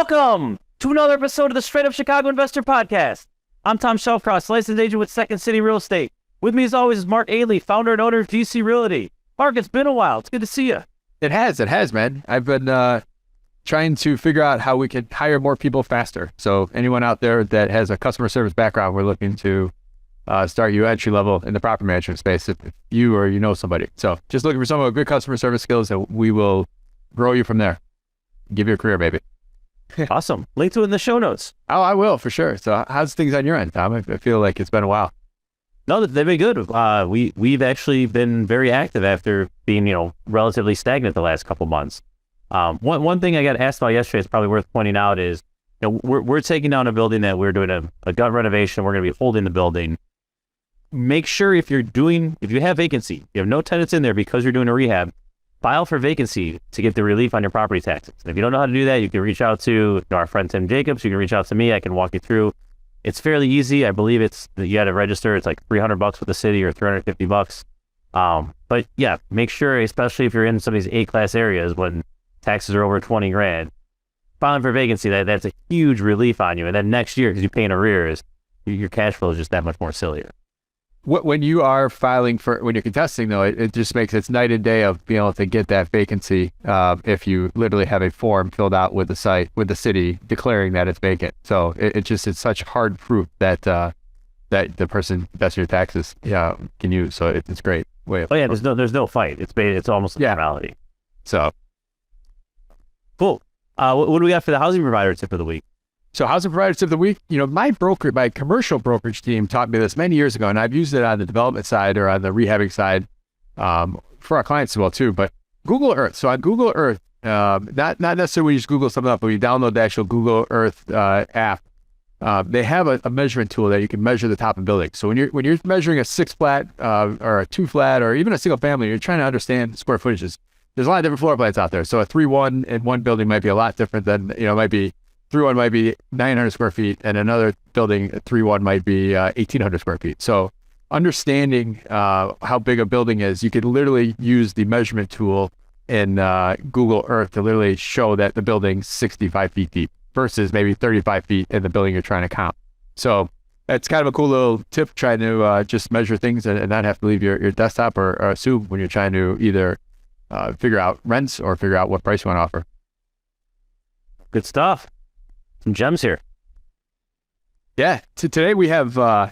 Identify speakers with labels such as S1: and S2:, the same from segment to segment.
S1: Welcome to another episode of the Straight Up Chicago Investor Podcast. I'm Tom Shelfcross, licensed agent with Second City Real Estate. With me as always is Mark Ailey, founder and owner of 𝗣𝗏𝗏 Realty. Mark, it's been a while. It's good to see you.
S2: It has, man. I've been trying to figure out how we could hire more people faster. So anyone out there that has a customer service background, we're looking to start you entry level in the property management space if you or you know somebody. So just looking for someone with good customer service skills, and we will grow you from there. Give you a career, baby.
S1: Awesome. Link to it in the show notes.
S2: Oh, I will, for sure. So how's things on your end, Tom? I feel like it's been a while.
S1: No, they've been good. We've actually been very active after being, relatively stagnant the last couple months. One thing I got asked about yesterday is probably worth pointing out is, we're taking down a building that we're doing a gut renovation. We're going to be holding the building. Make sure if you have vacancy, you have no tenants in there because you're doing a rehab, file for vacancy to get the relief on your property taxes. And if you don't know how to do that, you can reach out to our friend Tim Jacobs. You can reach out to me. I can walk you through. It's fairly easy. I believe you got to register. It's like $300 with the city or $350. But yeah, make sure, especially if you're in some of these A-class areas when taxes are over 20 grand, filing for vacancy, that's a huge relief on you. And then next year, because you pay in arrears, your cash flow is just that much more sillier.
S2: When you are when you're contesting though, it just makes it's night and day of being able to get that vacancy. If you literally have a form filled out with the city declaring that it's vacant. So it's such hard proof that the person that's your taxes can use. So it's great way of.
S1: Oh yeah, there's no fight. It's almost a formality.
S2: So
S1: cool. What do we got for the housing provider tip of the week?
S2: So housing provider tip of the week, my commercial brokerage team taught me this many years ago, and I've used it on the development side or on the rehabbing side for our clients as well too. But Google Earth. So on Google Earth, not necessarily when you just Google something up, but you download the actual Google Earth app. They have a measurement tool that you can measure the top of buildings. So when you're measuring a 6 flat or a 2 flat or even a single family, you're trying to understand square footages. There's a lot of different floor plans out there. So a 3-1 in one building might be a lot different than might be. 3-1 might be 900 square feet, and another building, 3-1 might be 1,800 square feet. So understanding how big a building is, you could literally use the measurement tool in Google Earth to literally show that the building's 65 feet deep versus maybe 35 feet in the building you're trying to count. So it's kind of a cool little tip, trying to just measure things and not have to leave your desktop or assume when you're trying to either figure out rents or figure out what price you want to offer.
S1: Good stuff. Some gems here.
S2: Yeah. Today we have a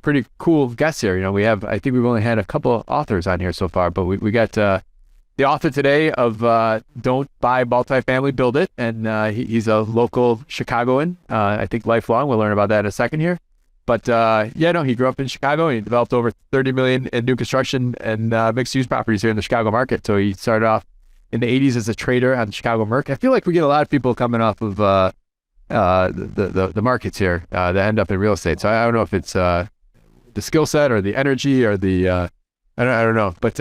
S2: pretty cool guest here. I think we've only had a couple authors on here so far, but we got the author today of Don't Buy Multifamily, Build It. And he's a local Chicagoan, I think lifelong. We'll learn about that in a second here. But he grew up in Chicago and he developed over 30 million in new construction and mixed use properties here in the Chicago market. So he started off in the 80s as a trader on the Chicago Merc. I feel like we get a lot of people coming off of the markets here that end up in real estate. So I don't know if it's the skill set or the energy or the I don't know. But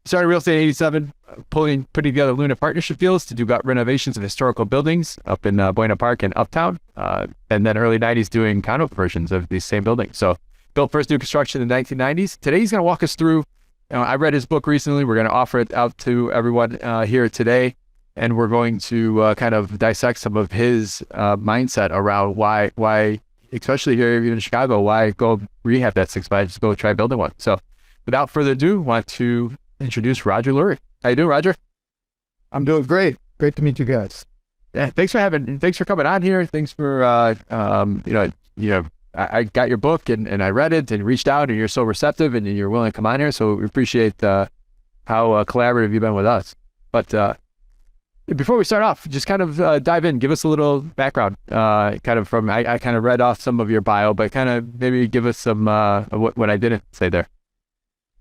S2: started real estate in 87, putting together Luna partnership deals to do gut renovations of historical buildings up in Buena Park and Uptown, and then early 90s doing condo conversions of these same buildings. So built first new construction in the 1990s. Today he's going to walk us through. I read his book recently. We're going to offer it out to everyone here today. And we're going to kind of dissect some of his mindset around why, especially here in Chicago, why go rehab that 6-5, just go try building one. So without further ado, want to introduce Roger Lurie. How you doing, Roger?
S3: I'm doing great. Great to meet you guys.
S2: Yeah, thanks for coming on here. Thanks for, I got your book and I read it and reached out, and you're so receptive and you're willing to come on here. So we appreciate how collaborative you've been with us. But before we start off, just kind of dive in, give us a little background, I kind of read off some of your bio, but kind of maybe give us some, what I didn't say there.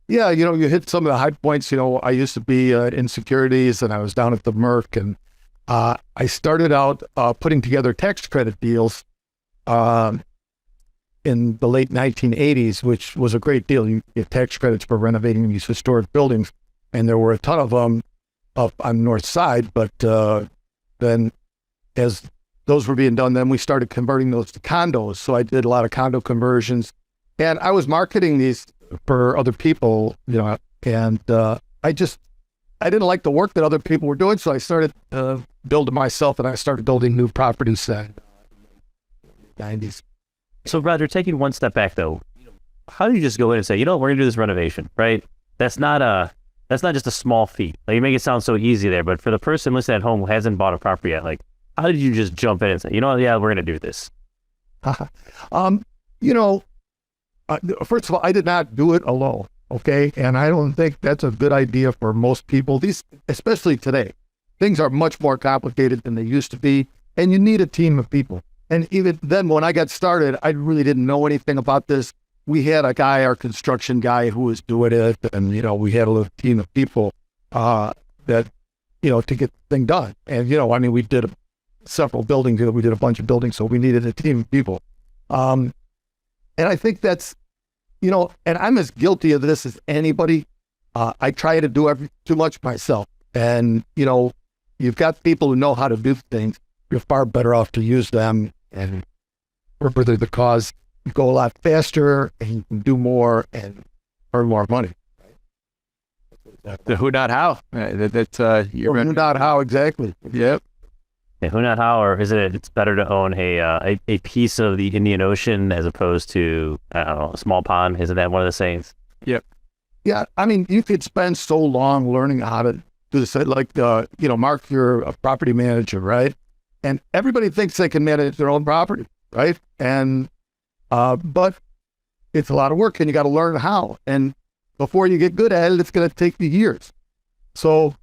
S3: Yeah, you hit some of the high points. I used to be in securities and I was down at the Merc, and I started out putting together tax credit deals in the late 1980s, which was a great deal. You get tax credits for renovating these historic buildings, and there were a ton of them up on the north side, but then as those were being done, then we started converting those to condos. So I did a lot of condo conversions, and I was marketing these for other people, and I just I didn't like the work that other people were doing, so I started building myself, and I started building new properties in the 90s.
S1: So Roger, taking one step back though, how do you just go in and say, you know what, we're gonna do this renovation, right? That's not just a small feat. Like, you make it sound so easy there, but for the person listening at home who hasn't bought a property yet, like, how did you just jump in and say, you know what, yeah, we're gonna do this?
S3: You know, first of all, I did not do it alone. Okay. And I don't think that's a good idea for most people. Especially today, things are much more complicated than they used to be. And you need a team of people. And even then, when I got started, I really didn't know anything about this. We had a guy, our construction guy, who was doing it. And, you know, we had a little team of people that, you know, to get the thing done. And, you know, I mean, we did several buildings. We did a bunch of buildings. So we needed a team of people. And I think that's, you know, and I'm as guilty of this as anybody. I try to do too much myself. And, you know, you've got people who know how to do things. You're far better off to use them. And further the cause, you go a lot faster and you can do more and earn more money.
S2: The who, not how. That's
S3: who, not how, exactly.
S2: Yep.
S1: Yeah, who, not how, or is it? It's better to own a piece of the Indian Ocean as opposed to, I don't know, a small pond. Isn't that one of the sayings?
S2: Yep.
S3: Yeah, I mean, you could spend so long learning how to do this. Like, you know, Mark, you're a property manager, right? And everybody thinks they can manage their own property, right? And but it's a lot of work, and you got to learn how. And before you get good at it, it's going to take you years. So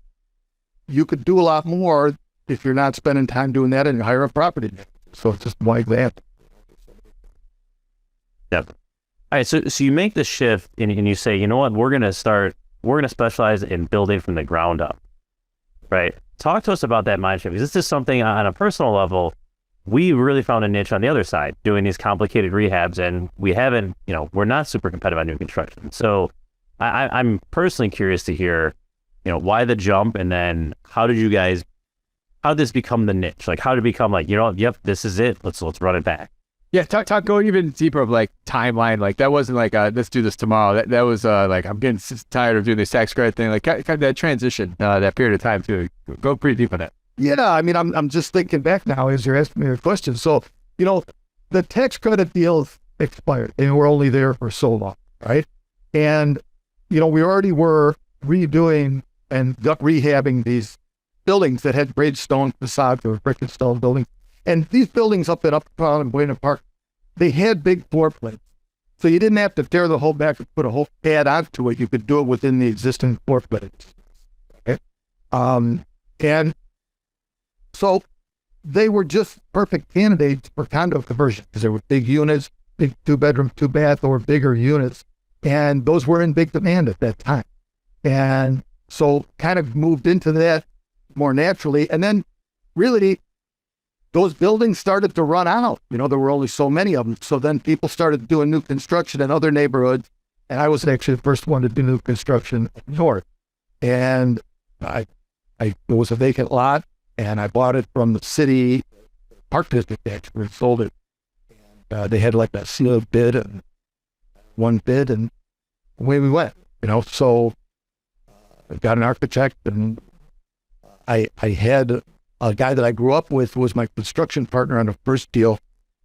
S3: you could do a lot more if you're not spending time doing that and you hire a property manager. So it's just one example.
S1: Yep. All right. So you make the shift and you say, you know what, we're going to specialize in building from the ground up, right? Talk to us about that mind shift, because this is something on a personal level, we really found a niche on the other side, doing these complicated rehabs, and we haven't, you know, we're not super competitive on new construction. So I'm personally curious to hear, you know, why the jump, and then how did this become the niche? Like, how did it become like, you know, yep, this is it. Let's run it back.
S2: Yeah, go even deeper of like timeline. Like, that wasn't like let's do this tomorrow. That was like, I'm getting tired of doing this tax credit thing. Like, kind of that transition, that period of time too. Go pretty deep on that.
S3: Yeah, I mean, I'm just thinking back now as you're asking me a question. So, you know, the tax credit deals expired, and we're only there for so long, right? And, you know, we already were redoing and rehabbing these buildings that had bridge stone facades or brick and stone buildings. And these buildings up Uptown and 𝗏𝗏 Park, they had big floor plates. So you didn't have to tear the whole back and put a whole pad onto it. You could do it within the existing floor plates. Okay? And so they were just perfect candidates for condo conversion because they were big units, big 2-bedroom, 2-bath, or bigger units. And those were in big demand at that time. And so kind of moved into that more naturally. And then really, those buildings started to run out. You know, there were only so many of them. So then people started doing new construction in other neighborhoods. And I was actually the first one to do new construction north. And it was a vacant lot, and I bought it from the city park district, actually, and sold it. They had like a sealed bid and one bid, and away we went, you know. So I got an architect, and I had a guy that I grew up with was my construction partner on the first deal.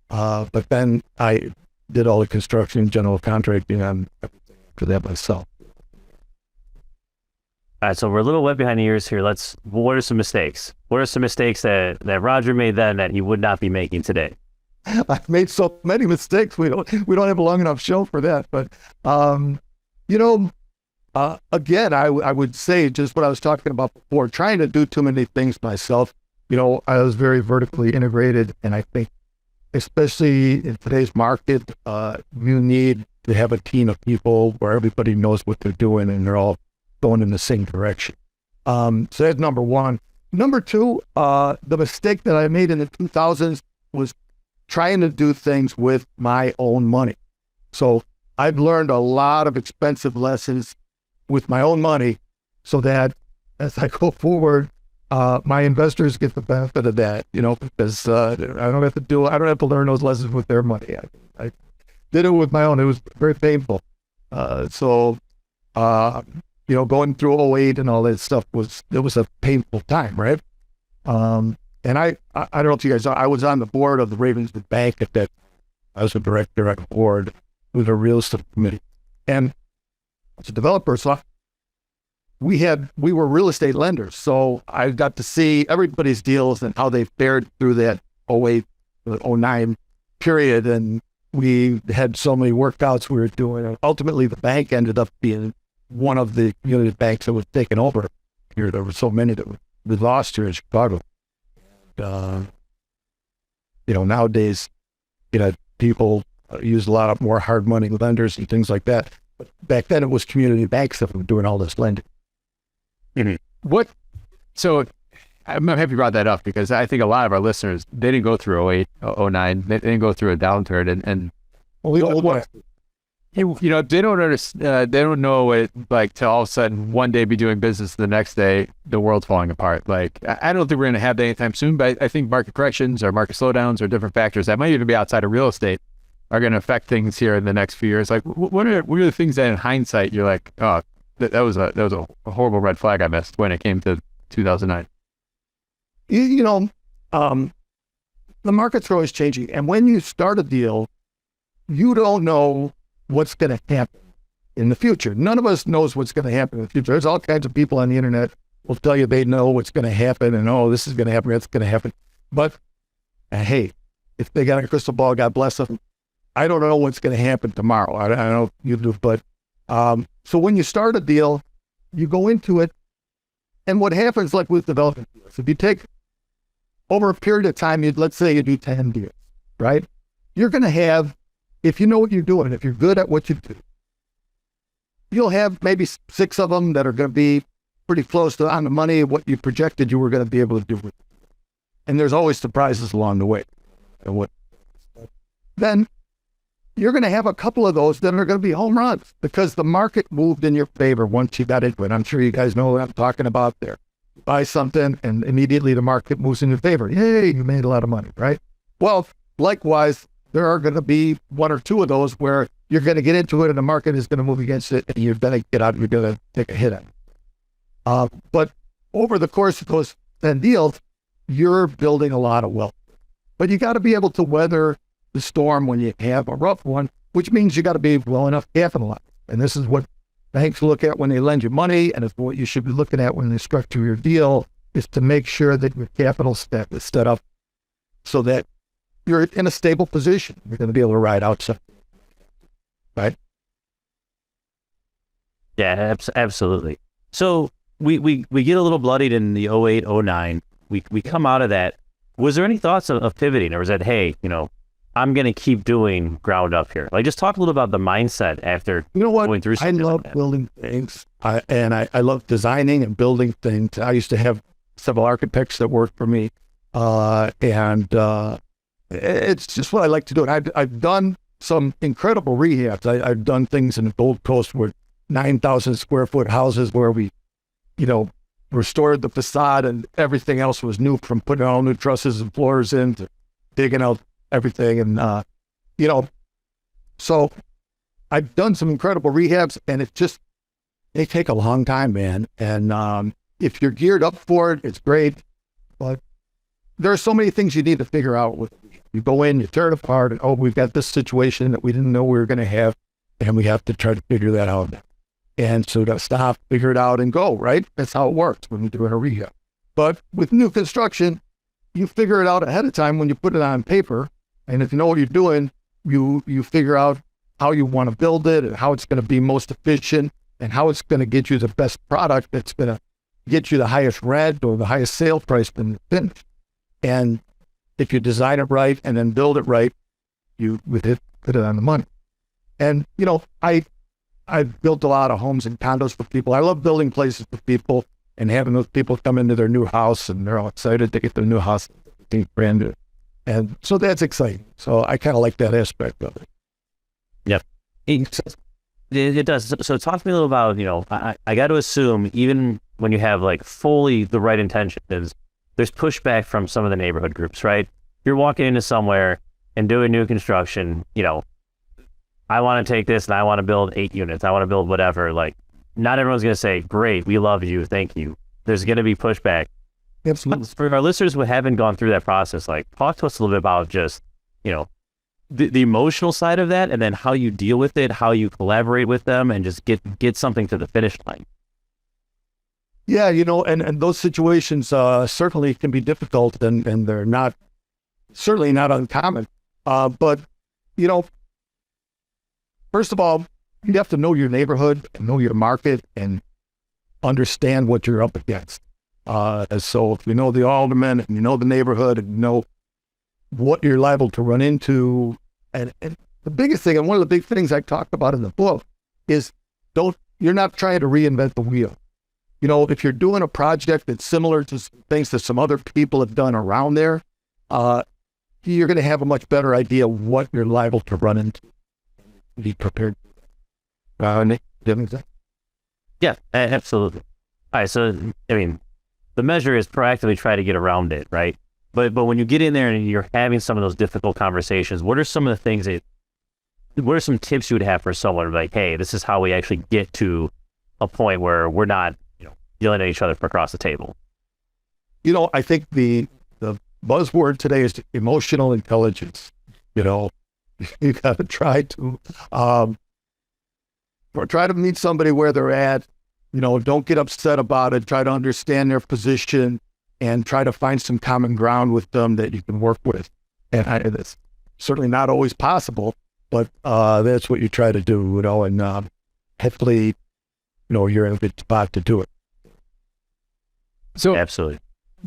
S3: But then I did all the construction, general contracting on everything after that myself.
S1: All right, so we're a little wet behind the ears here. What are some mistakes? What are some mistakes that Roger made then that he would not be making today?
S3: I've made so many mistakes. We don't have a long enough show for that. But, you know, again, I would say just what I was talking about before, trying to do too many things myself. You know, I was very vertically integrated, and I think, especially in today's market, you need to have a team of people where everybody knows what they're doing and they're all going in the same direction. So that's number one. Number two, the mistake that I made in the 2000s was trying to do things with my own money. So I've learned a lot of expensive lessons with my own money so that as I go forward, my investors get the benefit of that, you know, because I don't have to learn those lessons with their money. I did it with my own. It was very painful. You going through '08 and all that stuff it was a painful time, right? And I don't know if you guys know, I was on the board of the Ravenswood Bank at that. I was a director at the board with a real estate committee, and as a developer, so we were real estate lenders. So I got to see everybody's deals and how they fared through that '08, '09 period, and we had so many workouts we were doing. And ultimately, the bank ended up being one of the community banks that was taken over here. There were so many that we lost here in Chicago. Nowadays, people use a lot more hard money lenders and things like that. But back then, it was community banks that were doing all this lending.
S2: So I'm happy you brought that up, because I think a lot of our listeners, they didn't go through '08, '09, they didn't go through a downturn, and
S3: Well, the old ones.
S2: they don't understand, they don't know what like to all of a sudden one day be doing business, the next day the world's falling apart. Like, I don't think we're going to have that anytime soon, but I think market corrections or market slowdowns or different factors that might even be outside of real estate are going to affect things here in the next few years. Like, what are the things that in hindsight you're like, oh, that was a horrible red flag I missed when it came to 2009?
S3: The markets are always changing. And when you start a deal, you don't know what's going to happen in the future. None of us knows what's going to happen in the future. There's all kinds of people on the internet will tell you they know what's going to happen and, oh, this is going to happen, that's going to happen. But hey, if they got a crystal ball, God bless them. I don't know what's going to happen tomorrow. I don't know if you do, but so when you start a deal, you go into it, and what happens, like with development deals, if you take over a period of time, let's say you do 10 deals, right? You're going to have, if you know what you're doing, if you're good at what you do, you'll have maybe 6 of them that are going to be pretty close to on the money of what you projected you were going to be able to do with it. And there's always surprises along the way. And then you're going to have a couple of those that are going to be home runs because the market moved in your favor once you got into it. I'm sure you guys know what I'm talking about there. You buy something and immediately the market moves in your favor. Yay, you made a lot of money, right? Well, likewise, there are going to be 1 or 2 of those where you're going to get into it and the market is going to move against it and you're going to get out, you're going to take a hit on it. But over the course of those 10 deals, you're building a lot of wealth. But you got to be able to weather the storm when you have a rough one, which means you got to be well enough capitalized. And this is what banks look at when they lend you money, and it's what you should be looking at when they structure your deal, is to make sure that your capital stack is set up so that you're in a stable position. You're going to be able to ride out something, right?
S1: Yeah, absolutely. So we get a little bloodied in the '08, '09. We come out of that. Was there any thoughts of pivoting, or was that, hey, I'm going to keep doing ground up here? Like, just talk a little about the mindset after going through
S3: I love building things, and I love designing and building things. I used to have several architects that worked for me, and it's just what I like to do. And I've done some incredible rehabs. I've done things in the Gold Coast with 9,000 square foot houses where we, restored the facade and everything else was new, from putting all new trusses and floors in to digging out everything. And, so I've done some incredible rehabs, and they take a long time, man. And if you're geared up for it, it's great. But there are so many things you need to figure out. You go in, you tear it apart, and, oh, we've got this situation that we didn't know we were going to have, and we have to try to figure that out. And so to stop, figure it out, and go, right? That's how it works when you're doing a rehab. But with new construction, you figure it out ahead of time when you put it on paper. And if you know what you're doing, you figure out how you want to build it and how it's going to be most efficient and how it's going to get you the best product that's going to get you the highest rent or the highest sale price when it's finished. And if you design it right and then build it right, you put it on the money. And, I've built a lot of homes and condos for people. I love building places for people and having those people come into their new house and they're all excited to get their new house, brand new. And so that's exciting. So I kind of like that aspect of it.
S1: Yep. It does. So talk to me a little about, I got to assume even when you have like fully the right intentions, there's pushback from some of the neighborhood groups, right? You're walking into somewhere and doing new construction, I want to take this and I want to build 8 units. I want to build whatever. Like, not everyone's going to say, great, we love you, thank you. There's going to be pushback.
S3: Absolutely.
S1: For our listeners who haven't gone through that process, like, talk to us a little bit about just, the emotional side of that, and then how you deal with it, how you collaborate with them, and just get something to the finish line.
S3: Yeah, and those situations certainly can be difficult, and they're certainly not uncommon. But, first of all, you have to know your neighborhood, and know your market, and understand what you're up against. So if you know the alderman, and you know the neighborhood, and you know what you're liable to run into, and the biggest thing, and one of the big things I talked about in the book, is you're not trying to reinvent the wheel. If you're doing a project that's similar to things that some other people have done around there, you're going to have a much better idea what you're liable to run into. Be prepared. Nick, do you have anything?
S1: Yeah, absolutely. All right, so, the measure is proactively try to get around it, right? But when you get in there and you're having some of those difficult conversations, what are some of the things what are some tips you would have for someone like, hey, this is how we actually get to a point where we're not, yelling at each other from across the table?
S3: I think the buzzword today is emotional intelligence. You got to try to meet somebody where they're at. Don't get upset about it. Try to understand their position and try to find some common ground with them that you can work with. And it's certainly not always possible, but that's what you try to do, and hopefully, you're in a good spot to do it.
S2: So
S1: absolutely.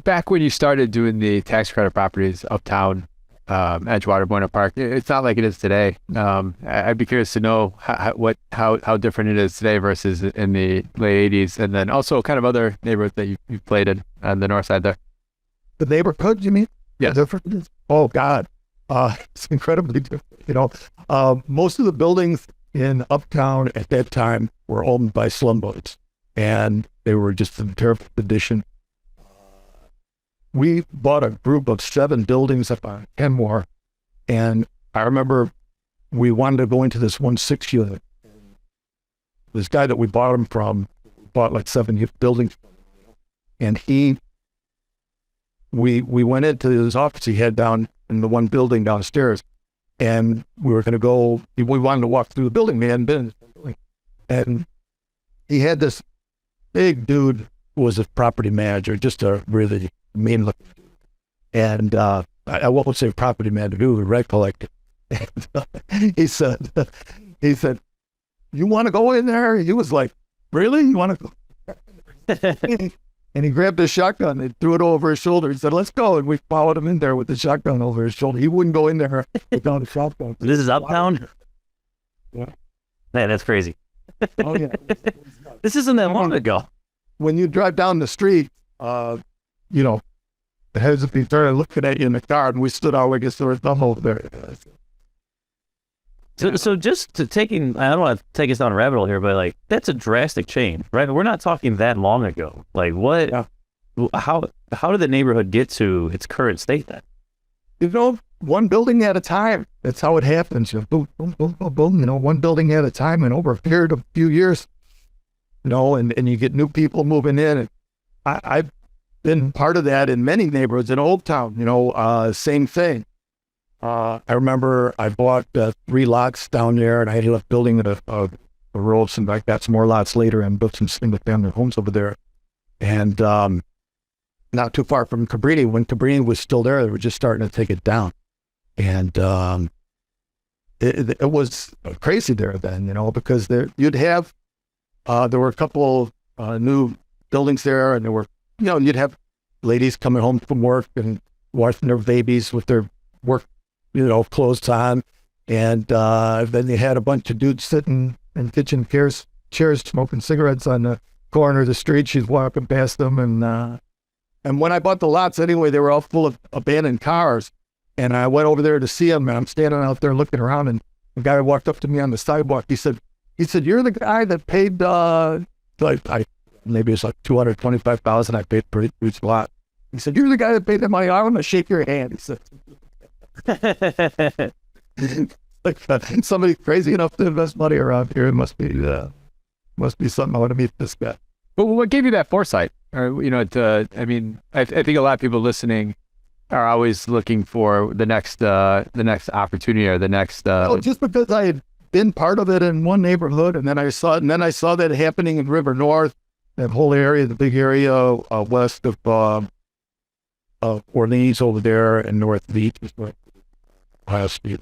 S2: Back when you started doing the tax credit properties uptown, Edgewater, Buena Park, it's not like it is today. I'd be curious to know how different it is today versus in the late 80s, and then also kind of other neighborhoods that you've played in on the north side there.
S3: The neighborhood, you mean?
S2: Yeah.
S3: Different? Oh God, it's incredibly different. Most of the buildings in uptown at that time were owned by slumlords, and they were just in terrible condition. We bought a group of 7 buildings up on Kenmore, and I remember we wanted to go into this 1/6 unit. This guy that we bought them from bought like 7 buildings, and we went into his office he had down in the one building downstairs, and we were going to go. We wanted to walk through the building. We hadn't been in the building, and he had this big dude who was a property manager, just a really mean looking dude. And I won't say property manager, he was a rent collector. And he said, you want to go in there? He was like, really? You want to go? And he grabbed his shotgun and threw it over his shoulder. He said, let's go. And we followed him in there with the shotgun over his shoulder. He wouldn't go in there without a shotgun.
S1: This is uptown?
S3: Yeah.
S1: Man, that's crazy.
S3: Oh, yeah.
S1: This isn't that long ago.
S3: When you drive down the street, the heads would be started looking at you in the car, and we stood out like a sore thumb over there.
S1: So just to I don't want to take us down a rabbit hole here, but like, that's a drastic change, right? We're not talking that long ago. Like what,
S3: Yeah.
S1: how did the neighborhood get to its current state then?
S3: One building at a time. That's how it happens. Boom, boom, boom, boom, boom, one building at a time, and over a period of a few years, and you get new people moving in. And I've been part of that in many neighborhoods in Old Town, same thing. I remember I bought 3 lots down there, and I ended up building a row of I got some more lots later and built some single family homes over there. And not too far from Cabrini, when Cabrini was still there, they were just starting to take it down. And it was crazy there then, because you'd have, there were a couple new buildings there, and there were, you'd have ladies coming home from work and washing their babies with their work, clothes on. And then they had a bunch of dudes sitting in kitchen chairs smoking cigarettes on the corner of the street. She's walking past them. And when I bought the lots anyway, they were all full of abandoned cars. And I went over there to see them, and I'm standing out there looking around, and the guy walked up to me on the sidewalk. He said, you're the guy that paid, maybe it's like $225,000. I paid pretty huge lot. He said, you're the guy that paid that money. I want to shake your hand. He said, like somebody crazy enough to invest money around here. It must be, Must be something I want to meet this guy.
S2: But what gave you that foresight? Or, you know, I mean, I think a lot of people listening are always looking for the next opportunity or the next.
S3: Well, just because I had been part of it in one neighborhood, and then I saw that happening in River North, that whole area, the big area west of Orleans over there, and North Beach, Ohio Street.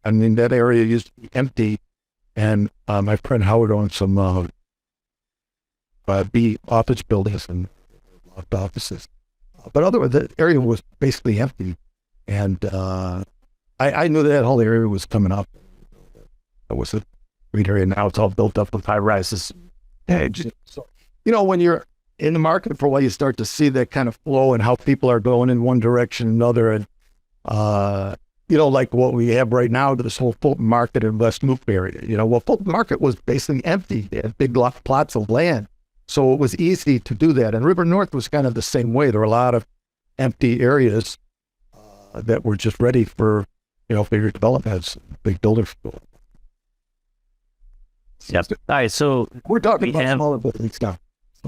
S3: I mean, that area used to be empty, and my friend Howard owned some B office buildings and loft offices. But otherwise, the area was basically empty. And I knew that whole area was coming up. It was a great area. Now it's all built up with high rises. So, you know, when you're in the market for a while, you start to see that kind of flow and how people are going in one direction and another. And, you know, like what we have right now, this whole Fulton Market in West Loop area. You know, well, Fulton Market was basically empty. They had big plots of land. So it was easy to do that. And River North was kind of the same way. There were a lot of empty areas that were just ready for, you know, bigger development as big builders.
S1: Yep. All right. So
S3: we're talking about smaller buildings now.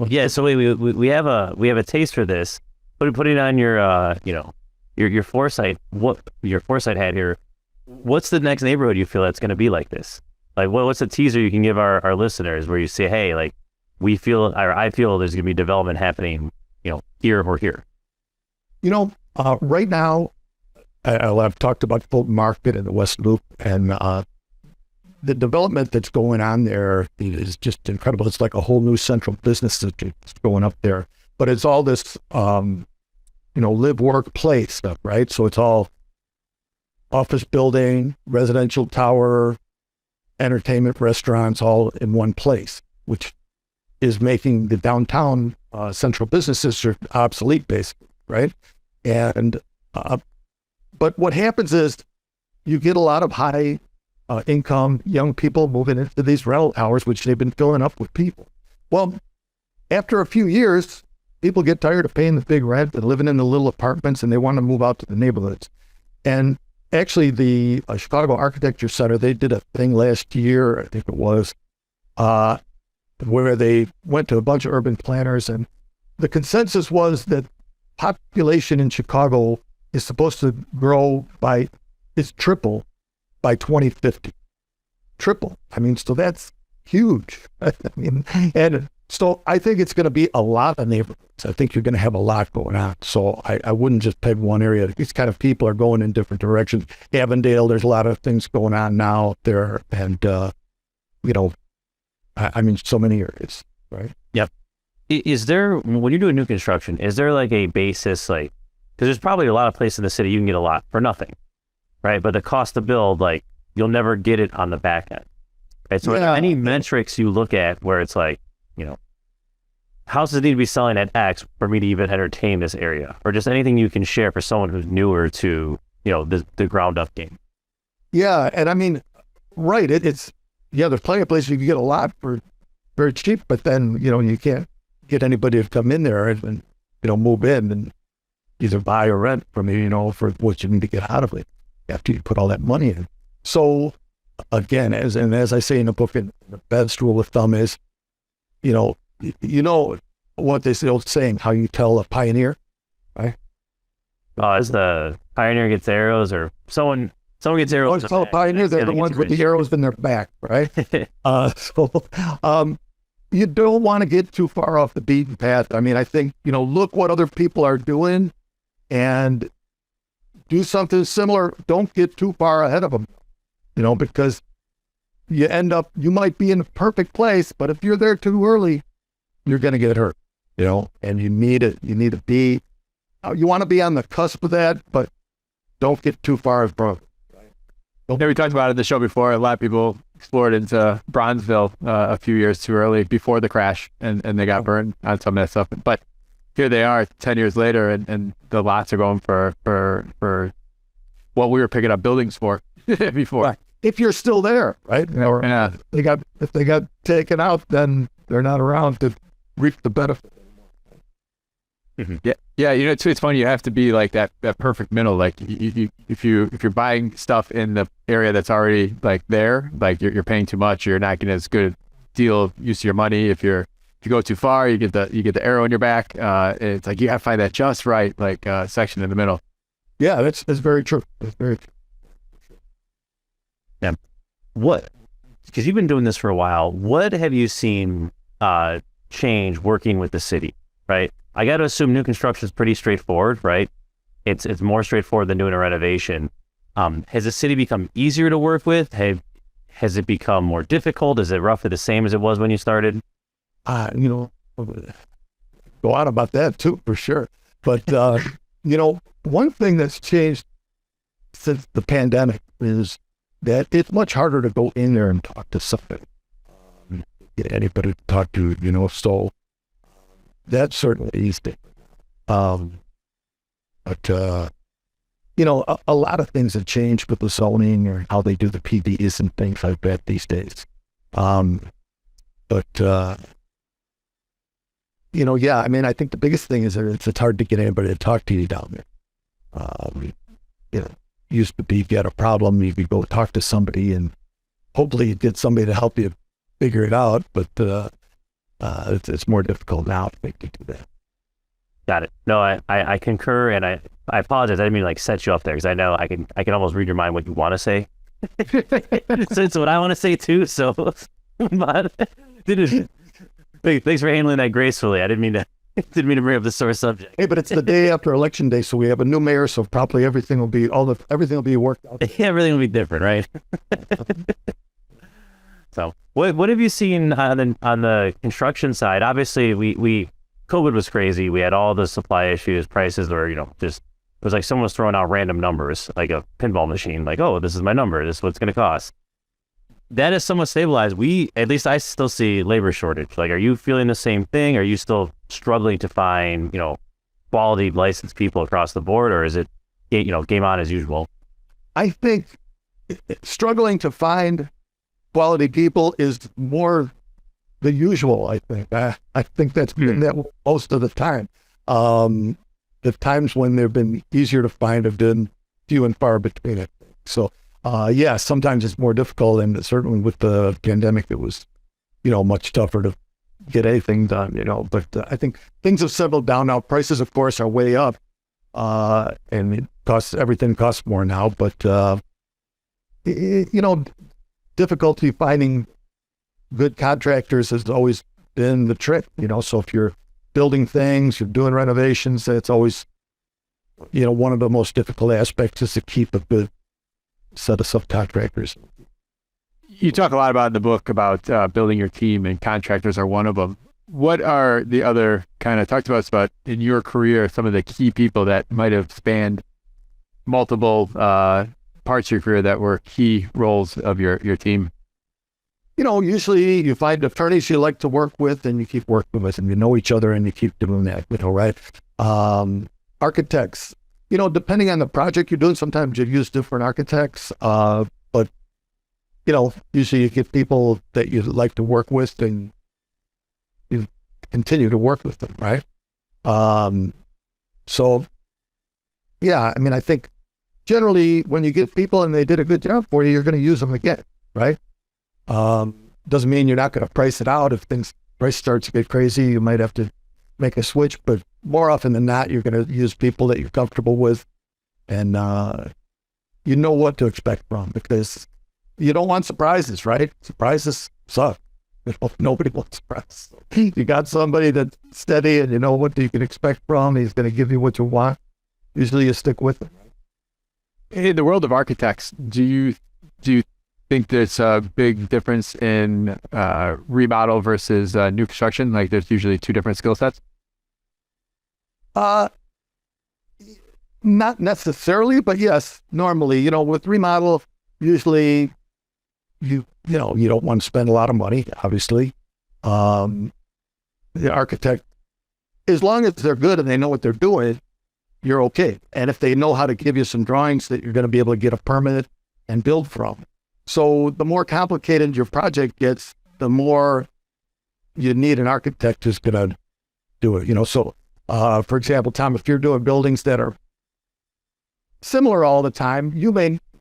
S1: Yeah. So we have a taste for this. Putting on your you know, your foresight. What your foresight had here. What's the next neighborhood you feel that's going to be like this? Like, what's the teaser you can give our listeners where you say, hey, like, I feel there's going to be development happening, you know, here or here.
S3: You know, right now, I've talked about Fulton Market and the West Loop, and the development that's going on there is just incredible. It's like a whole new central business that's going up there. But it's all this, you know, live, work, play stuff, right? So it's all office building, residential tower, entertainment, restaurants, all in one place, which is making the downtown central business district obsolete, basically, right? And but what happens is you get a lot of high income young people moving into these rental towers, which they've been filling up with people. Well, after a few years, people get tired of paying the big rent and living in the little apartments, and they want to move out to the neighborhoods. And actually, the Chicago Architecture Center, they did a thing last year, I think it was, where they went to a bunch of urban planners, and the consensus was that population in Chicago is supposed to grow triple by 2050. Triple. I mean, so that's huge. I mean, and so I think it's going to be a lot of neighborhoods. I think you're going to have a lot going on. So I wouldn't just peg one area. These kind of people are going in different directions. Avondale, there's a lot of things going on now there, and you know, I mean, so many areas, right?
S1: Yep. Is there, when you're doing new construction, is there like a basis, like, because there's probably a lot of places in the city you can get a lot for nothing, right? But the cost to build, like, you'll never get it on the back end, right? So are there any metrics you look at where it's like, you know, houses need to be selling at X for me to even entertain this area, or just anything you can share for someone who's newer to, you know, the ground up game?
S3: Yeah, and I mean, right, there's plenty of places you can get a lot for very cheap, but then, you know, you can't get anybody to come in there and, you know, move in and either buy or rent from you, you know, for what you need to get out of it after you put all that money in. So again, as I say in the book, the best rule of thumb is, you know what they say, old saying, how you tell a pioneer, right?
S1: It's the pioneer gets arrows, or someone gets arrows.
S3: Oh, tell a pioneer, they're the ones with the arrows in their back, right? You don't want to get too far off the beaten path. I mean, I think, you know, look what other people are doing and do something similar. Don't get too far ahead of them, you know, because you might be in a perfect place, but if you're there too early, you're going to get hurt, you know, and you need to be, you want to be on the cusp of that, but don't get too far in front.
S2: Yeah, we talked about it in the show before. A lot of people explored into Bronzeville a few years too early before the crash, and they got burned on some of that stuff. But here they are 10 years later, and the lots are going for what we were picking up buildings for before. Right.
S3: If you're still there, right? Or
S2: yeah.
S3: If they got taken out, then they're not around to reap the benefit.
S2: Mm-hmm. Yeah. You know, it's funny. You have to be like that perfect middle. Like if you're buying stuff in the area that's already like there, like you're paying too much, you're not getting as good deal of use of your money. If you go too far, you get the arrow in your back. It's like you got to find that just right section in the middle.
S3: Yeah, that's very true. That's very true.
S1: Yeah. Because you've been doing this for a while, what have you seen change working with the city, right? I got to assume new construction is pretty straightforward, right? It's more straightforward than doing a renovation. Has the city become easier to work with? Has it become more difficult? Is it roughly the same as it was when you started?
S3: Go on about that too, for sure. But, one thing that's changed since the pandemic is that it's much harder to go in there and talk to somebody, get anybody to talk to, so that's certainly easy. But a lot of things have changed with the zoning or how they do the PDs and things like that these days. Yeah, I mean, I think the biggest thing is that it's hard to get anybody to talk to you down there. Used to be, if you had a problem, you could go talk to somebody and hopefully you'd get somebody to help you figure it out. But it's more difficult now to do that.
S1: Got it. No, I concur, and I apologize. I didn't mean to set you up there because I know I can almost read your mind what you want to say. So it's what I want to say too. So, but thanks for handling that gracefully. I didn't mean to bring up the sore subject.
S3: Hey, but it's the day after election day, so we have a new mayor, so probably everything will be worked out.
S1: Yeah, everything will be different, right? So, what have you seen on the construction side? Obviously, we COVID was crazy. We had all the supply issues, prices were, just, it was like someone was throwing out random numbers, like a pinball machine, like, oh, this is my number, this is what it's going to cost. That is somewhat stabilized. At least I still see labor shortage. Like, are you feeling the same thing? Are you still struggling to find, quality licensed people across the board, or is it, game on as usual?
S3: I think struggling to find quality people is more the usual, I think. I think that's been that most of the time. The times when they've been easier to find have been few and far between it. So, yeah, sometimes it's more difficult, and certainly with the pandemic, it was, much tougher to get anything done, but I think things have settled down now. Prices, of course, are way up, and everything costs more now, but, difficulty finding good contractors has always been the trick, so if you're building things, you're doing renovations, it's always, one of the most difficult aspects is to keep a good set of subcontractors.
S2: You talk a lot about in the book about building your team, and contractors are one of them. What are the other talk to us about in your career, some of the key people that might have spanned multiple parts of your career that were key roles of your team?
S3: Usually you find attorneys you like to work with and you keep working with them. You know each other and you keep doing that, right? Architects, depending on the project you're doing, sometimes you use different architects, but, usually you get people that you like to work with and you continue to work with them, right? So, yeah, I mean, I think generally when you get people and they did a good job for you, you're going to use them again, right? Doesn't mean you're not going to price it out. If price starts to get crazy, you might have to make a switch, but more often than not, you're going to use people that you're comfortable with, and you know what to expect from, because you don't want surprises, right? Surprises suck. Nobody wants surprises. So you got somebody that's steady and you know what you can expect from. He's going to give you what you want. Usually you stick with him.
S2: In the world of architects, do you think there's a big difference in remodel versus new construction? Like there's usually two different skill sets?
S3: Not necessarily, but yes, normally, with remodel, usually you don't want to spend a lot of money, obviously. The architect, as long as they're good and they know what they're doing, you're okay. And if they know how to give you some drawings that you're going to be able to get a permit and build from. So the more complicated your project gets, the more you need an architect who's going to do it, So, for example, Tom, if you're doing buildings that are similar all the time,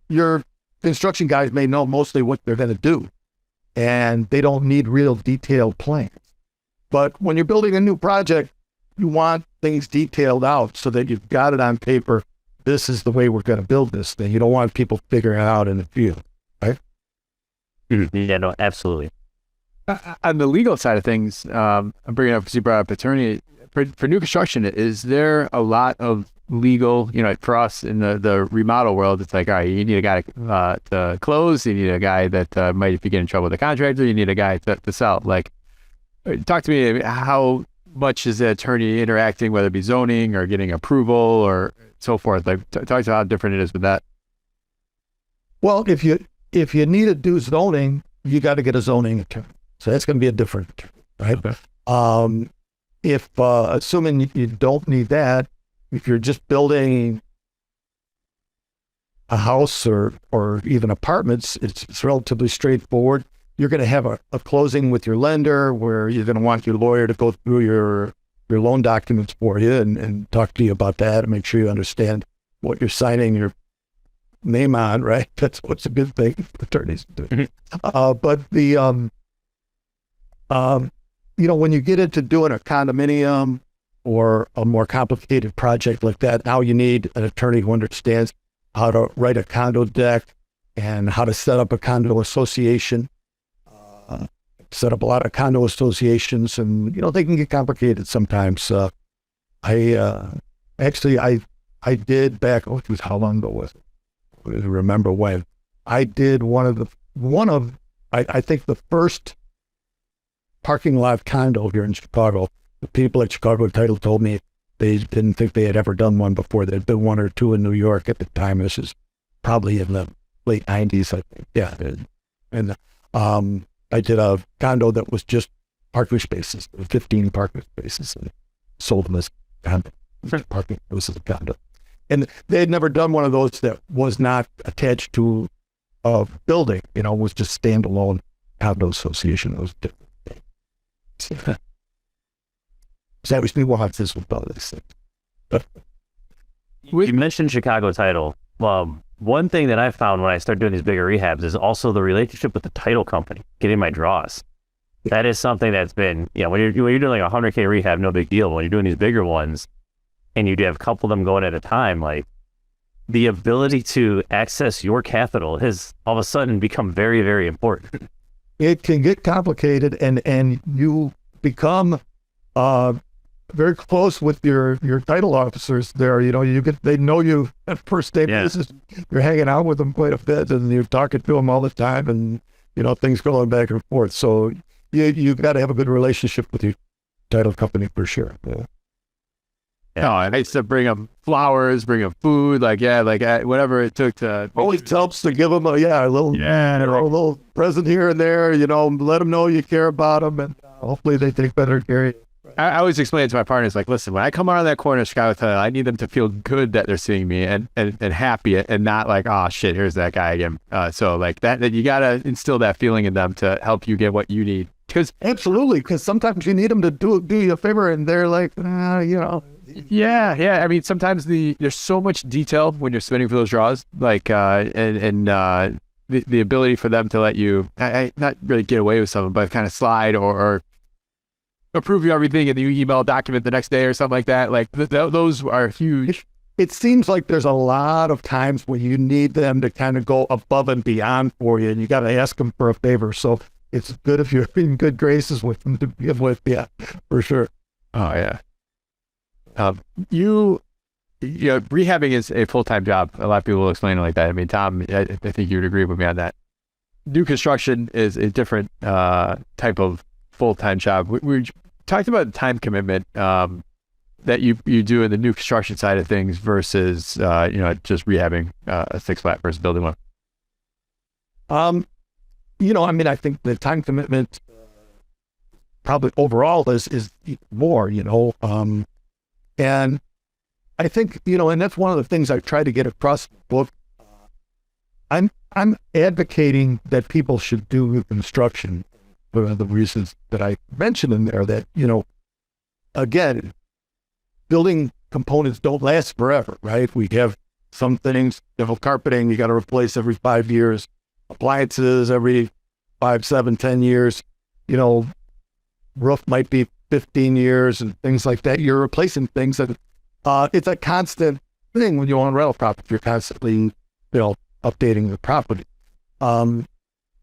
S3: your construction guys may know mostly what they're going to do. and they don't need real detailed plans. But when you're building a new project, you want things detailed out so that you've got it on paper. This is the way we're going to build this thing. You don't want people figuring it out in the field, right?
S1: Yeah, no, absolutely.
S2: On the legal side of things, I'm bringing up, because you brought up attorney, for new construction, is there a lot of legal, for us in the remodel world, it's like, all right, you need a guy to close, you need a guy that might, if you get in trouble with the contractor, you need a guy to sell. Like, talk to me, how much is the attorney interacting, whether it be zoning or getting approval or so forth? Like, talk to how different it is with that.
S3: Well, if you need to do zoning, you got to get a zoning attorney. So that's going to be a different attorney, right? Okay. If assuming you don't need that, if you're just building a house or even apartments, it's relatively straightforward. You're going to have a closing with your lender where you're going to want your lawyer to go through your loan documents for you and talk to you about that and make sure you understand what you're signing your name on, right? That's what's a good thing attorneys do. But the when you get into doing a condominium or a more complicated project like that, now you need an attorney who understands how to write a condo deck and how to set up a condo association. Set up a lot of condo associations, and they can get complicated sometimes. I did back. Oh, how long ago was it? I don't remember when. I did I think the first parking lot condo here in Chicago. The people at Chicago Title told me they didn't think they had ever done one before. There'd been one or two in New York at the time. This is probably in the late 90s, I think. Yeah. And I did a condo that was just parking spaces, 15 parking spaces, and sold them as condo. Parking, it was a condo. And they had never done one of those that was not attached to a building, was just standalone condo association. It was different. So that was me watching this about this thing.
S1: You mentioned Chicago Title. One thing that I found when I started doing these bigger rehabs is also the relationship with the title company, getting my draws. That is something that's been, when you're doing like a 100K rehab, no big deal. When you're doing these bigger ones and you have a couple of them going at a time, like the ability to access your capital has all of a sudden become very, very important.
S3: It can get complicated, and you become very close with your title officers there. They know you at first day basis. You're hanging out with them quite a bit, and you're talking to them all the time, and things going back and forth. So you got to have a good relationship with your title company for sure. Yeah.
S2: No, I used to bring them flowers, bring them food, whatever it took to.
S3: Always helps to give them a little present here and there. Let them know you care about them, and hopefully they take better care of you.
S2: I always explain it to my partners, like, listen, when I come around that corner of Chicago Title, I need them to feel good that they're seeing me and happy, and not like, oh shit, here's that guy again. So like that you gotta instill that feeling in them to help you get what you need.
S3: Absolutely, because sometimes you need them to do you a favor, and they're like,
S2: Yeah. I mean, sometimes there's so much detail when you're submitting for those draws, like the ability for them to let you not really get away with something, but kind of slide or approve you everything, and you email a document the next day or something like that. Like those are huge.
S3: It seems like there's a lot of times when you need them to kind of go above and beyond for you, and you got to ask them for a favor. So it's good if you're in good graces with them to begin with. Yeah, for sure.
S2: Oh yeah. Rehabbing is a full-time job. A lot of people will explain it like that. I mean, Tom, I think you would agree with me on that. New construction is a different type of full-time job. We talked about the time commitment that you do in the new construction side of things versus just rehabbing a 6-flat versus building one.
S3: I think the time commitment probably overall is more, and I think, and that's one of the things I try to get across the book. I'm advocating that people should do construction for the reasons that I mentioned in there, that, again, building components don't last forever, right? We have some things, carpeting, you got to replace every 5 years, appliances every 5, 7, 10 years, you know, roof might be 15 years and things like that. You're replacing things that it's a constant thing when you own rental property. You're constantly, you know, updating the property. And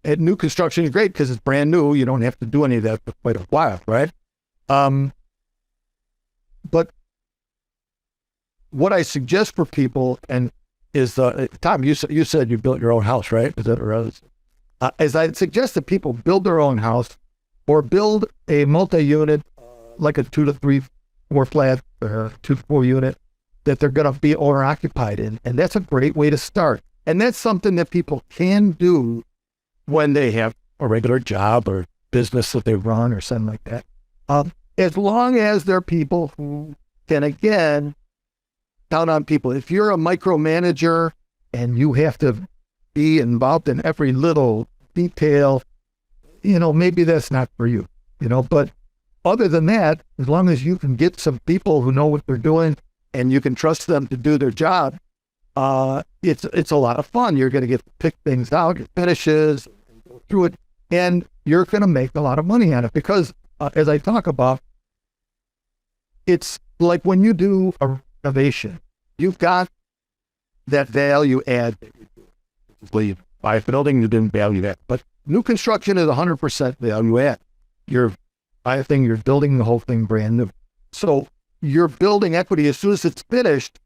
S3: new construction is great because it's brand new. You don't have to do any of that for quite a while, right? But what I suggest for people is, Tom, you said you built your own house, right? Is that right? As I suggest that people build their own house or build a multi-unit, like a 2 to 3, 4 flat, 2 to 4 unit that they're going to be owner occupied in. And that's a great way to start. And that's something that people can do when they have a regular job or business that they run or something like that. As long as they're people who can, again, count on people. If you're a micromanager and you have to be involved in every little detail, you know, maybe that's not for you, you know, but other than that, as long as you can get some people who know what they're doing and you can trust them to do their job, it's a lot of fun. You're going to get to pick things out, your finishes, go through it, and you're going to make a lot of money on it because, as I talk about, it's like when you do a renovation, you've got that value add that you do. Buy a building, you didn't value that. But new construction is 100% value add. You're building the whole thing brand new. So you're building equity. As soon as it's finished,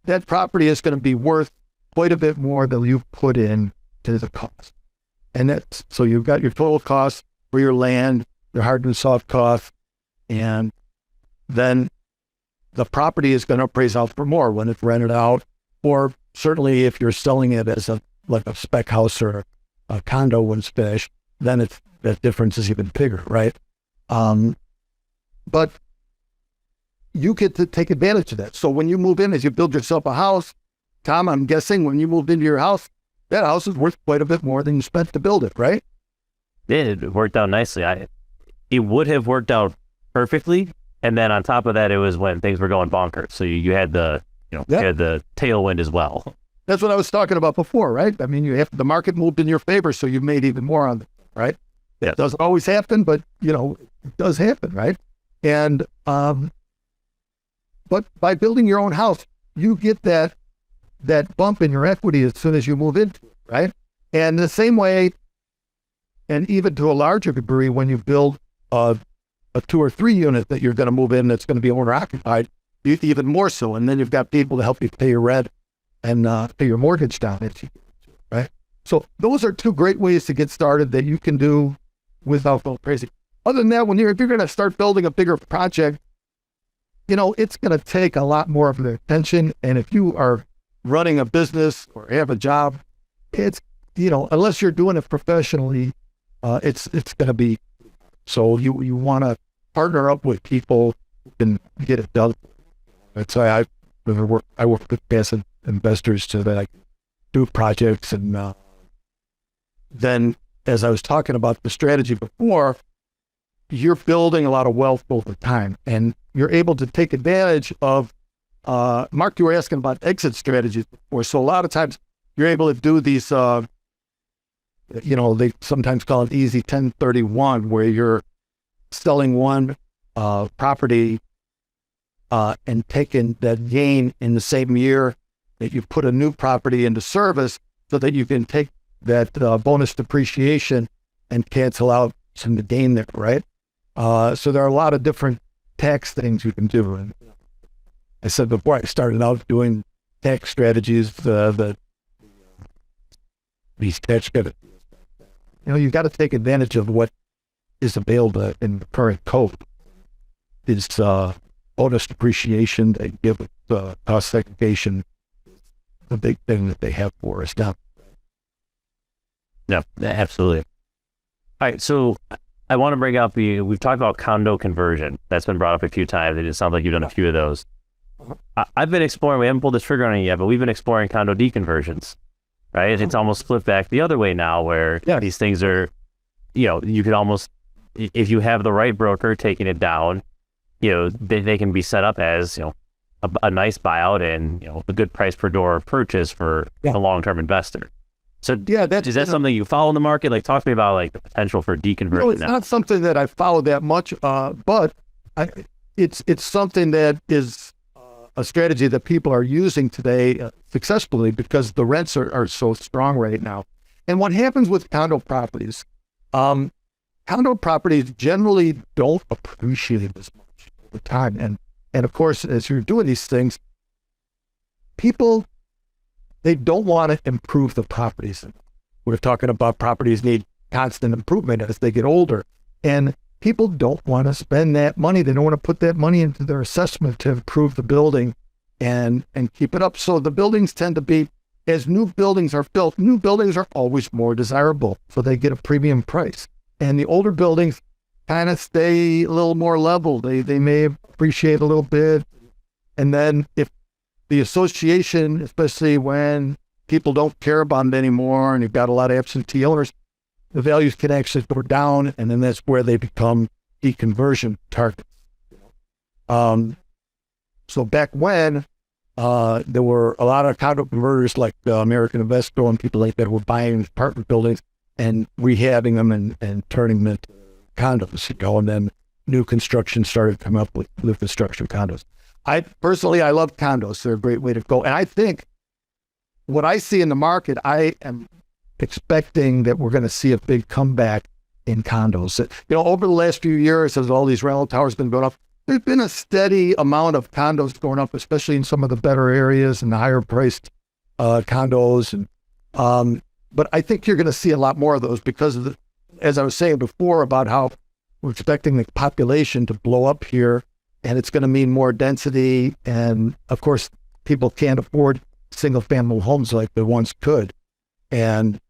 S3: that property is going to be worth quite a bit more than you put in to the cost. And so you've got your total cost for your land, your hard and soft costs, and then the property is going to appraise out for more when it's rented out, or certainly if you're selling it as like a spec house or a condo when it's finished, then that difference is even bigger, right? But you get to take advantage of that. So when you move in, as you build yourself a house, Tom, I'm guessing when you moved into your house, that house is worth quite a bit more than you spent to build it, right?
S1: It worked out nicely. It would have worked out perfectly. And then on top of that, it was when things were going bonkers. So you had the tailwind as well.
S3: That's what I was talking about before, right? I mean, the market moved in your favor, so you made even more on it, right?
S1: Yeah.
S3: It doesn't always happen, but you know, it does happen, right? And but by building your own house, you get that bump in your equity as soon as you move into it, right? And the same way, and even to a larger degree, when you build a 2 or 3 unit that you're going to move in that's going to be owner occupied, even more so. And then you've got people to help you pay your rent and pay your mortgage down, right? So those are 2 great ways to get started that you can do without going crazy. Other than that, if you're going to start building a bigger project, you know, it's going to take a lot more of their attention. And if you are running a business or have a job, it's, you know, unless you're doing it professionally, it's going to be. So you want to partner up with people who can get it done. That's why I work with passive investors so that I can do projects. And then, as I was talking about the strategy before, you're building a lot of wealth over time, and you're able to take advantage of, Mark, you were asking about exit strategies before. So a lot of times you're able to do these, you know, they sometimes call it easy 1031, where you're selling one property and taking that gain in the same year that you put a new property into service, so that you can take that bonus depreciation and cancel out some of the gain there, right? So there are a lot of different tax things you can do. And I said before, I started out doing tax strategies, these tax credits. You know, you got to take advantage of what is available in the current code. This bonus depreciation, they give it cost segregation, the big thing that they have for us now.
S1: Yeah, absolutely. All right, so I want to bring up we've talked about condo conversion. That's been brought up a few times. It sounds like you've done a few of those. I've been exploring, we haven't pulled the trigger on it yet, but we've been exploring condo deconversions, right? It's almost flipped back the other way now, where these things are, you know, you could almost, if you have the right broker taking it down, you know, they can be set up as, you know, a nice buyout and, you know, a good price per door purchase for a long-term investor. So
S3: Yeah,
S1: is that something you follow in the market? Like, talk to me about like the potential for deconversion.
S3: No, it's
S1: now.
S3: not something that I follow that much, but it's something that is a strategy that people are using today successfully because the rents are so strong right now. And what happens with condo properties, condo properties generally don't appreciate as much over time. And of course, as you're doing these things, people, they don't want to improve the properties. We're talking about properties need constant improvement as they get older. And people don't want to spend that money. They don't want to put that money into their assessment to improve the building and keep it up. So the buildings tend to be, as new buildings are built, new buildings are always more desirable. So they get a premium price. And the older buildings kind of stay a little more level. They may appreciate a little bit. And then if the association, especially when people don't care about it anymore and you've got a lot of absentee owners, the values can actually go down, and then that's where they become deconversion targets. So back when there were a lot of condo converters like American Investor and people like that were buying apartment buildings and rehabbing them and turning them into condos, and then new construction started to come up with new construction condos. I love condos. They're a great way to go. And I think what I see in the market, I am expecting that we're going to see a big comeback in condos. Over the last few years, as all these rental towers have been built up, there's been a steady amount of condos going up, especially in some of the better areas and the higher priced condos. But I think you're going to see a lot more of those because of as I was saying before about how we're expecting the population to blow up here, and it's going to mean more density. And of course, people can't afford single family homes like they once could. And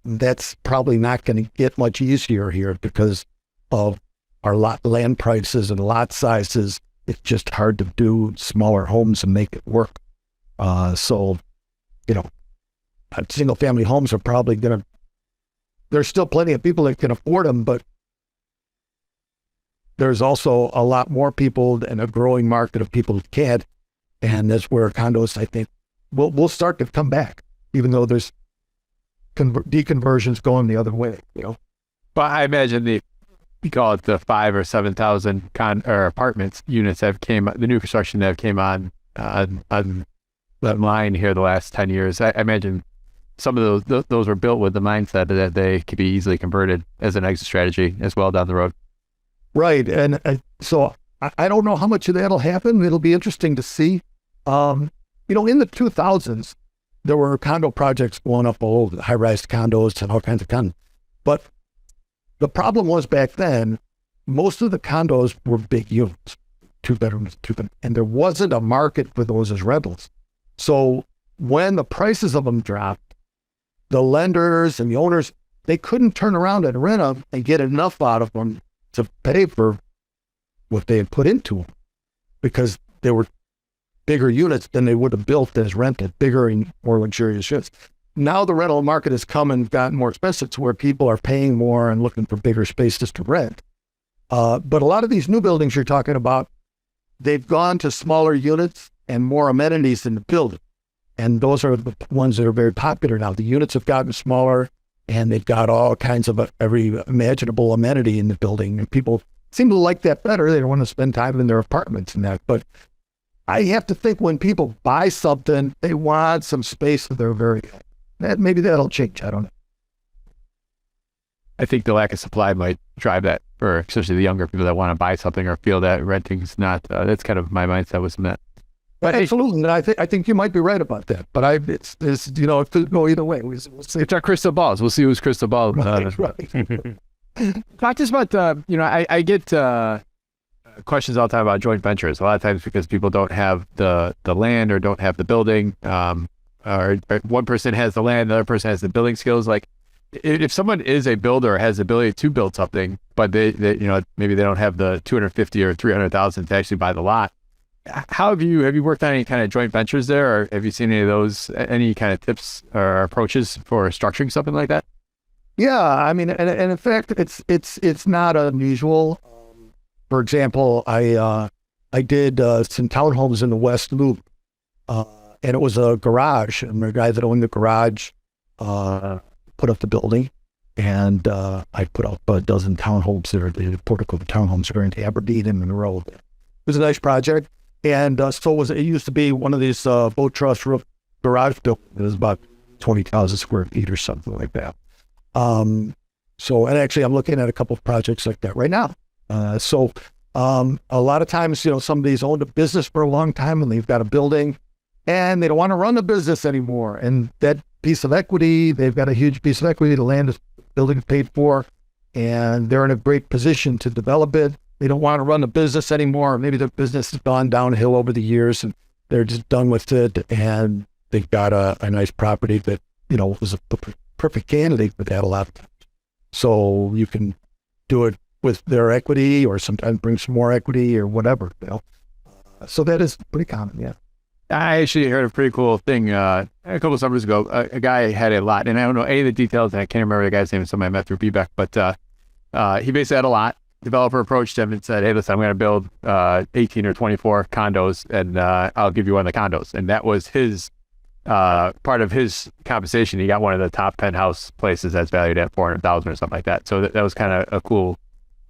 S3: that's probably not going to get much easier here because of our land prices and lot sizes. It's just hard to do smaller homes and make it work. So, single family homes are probably there's still plenty of people that can afford them, but there's also a lot more people and a growing market of people who can't. And that's where condos, I think, will start to come back, even though there's deconversions going the other way,
S2: But I imagine we call it the 5,000 or 7,000 apartments units that the new construction that came on that line here the last 10 years. I imagine some of those were built with the mindset that they could be easily converted as an exit strategy as well down the road.
S3: Right. And so I don't know how much of that'll happen. It'll be interesting to see. In the 2000s, there were condo projects going up all over, high-rise condos and all kinds of condos. But the problem was back then, most of the condos were big units, 2 bedrooms, and there wasn't a market for those as rentals. So when the prices of them dropped, the lenders and the owners, they couldn't turn around and rent them and get enough out of them to pay for what they had put into them because they were bigger units than they would have built as rented, bigger and more luxurious units. Now the rental market has come and gotten more expensive to where people are paying more and looking for bigger spaces to rent. But a lot of these new buildings you're talking about, they've gone to smaller units and more amenities in the building. And those are the ones that are very popular now. The units have gotten smaller and they've got all kinds of every imaginable amenity in the building. And people seem to like that better. They don't want to spend time in their apartments and that. But I have to think when people buy something, they want some space that they're very, maybe that'll change. I don't know.
S2: I think the lack of supply might drive that for especially the younger people that want to buy something or feel that renting's not, that's kind of my mindset was in that.
S3: But absolutely. And I think you might be right about that, but it's it could go either way. We'll see.
S2: It's our crystal balls. We'll see whose crystal ball.
S3: Right.
S2: Not just about, I get questions all the time about joint ventures. A lot of times because people don't have the land or don't have the building, or one person has the land, the other person has the building skills. Like if someone is a builder, has the ability to build something, but they maybe they don't have the 250 or 300,000 to actually buy the lot. How have you worked on any kind of joint ventures there, or have you seen any kind of tips or approaches for structuring something like that?
S3: Yeah, I mean, and in fact, it's not unusual. For example, I did some townhomes in the West Loop, and it was a garage, and the guy that owned the garage put up the building, and I put up a dozen townhomes there, the portico townhomes there in Aberdeen and Monroe. It was a nice project, and it used to be one of these boat truss roof garage buildings. It was about 20,000 square feet or something like that. And actually, I'm looking at a couple of projects like that right now. A lot of times, some of these owned a business for a long time and they've got a building and they don't want to run the business anymore. And that piece of equity, they've got a huge piece of equity, the land is building is paid for, and they're in a great position to develop it. They don't want to run the business anymore. Maybe the business has gone downhill over the years and they're just done with it. And they've got a nice property that, was a perfect candidate for that a lot of times. So you can do it with their equity or sometimes bring some more equity or whatever. So that is pretty common, yeah.
S2: I actually heard a pretty cool thing a couple of summers ago. A guy had a lot, and I don't know any of the details, and I can't remember the guy's name, somebody I met through 𝗵𝗵, but he basically had a lot. Developer approached him and said, hey, listen, I'm going to build 18 or 24 condos, and I'll give you one of the condos. And that was his part of his compensation. He got one of the top penthouse places that's valued at $400,000 or something like that. So that was kind of a cool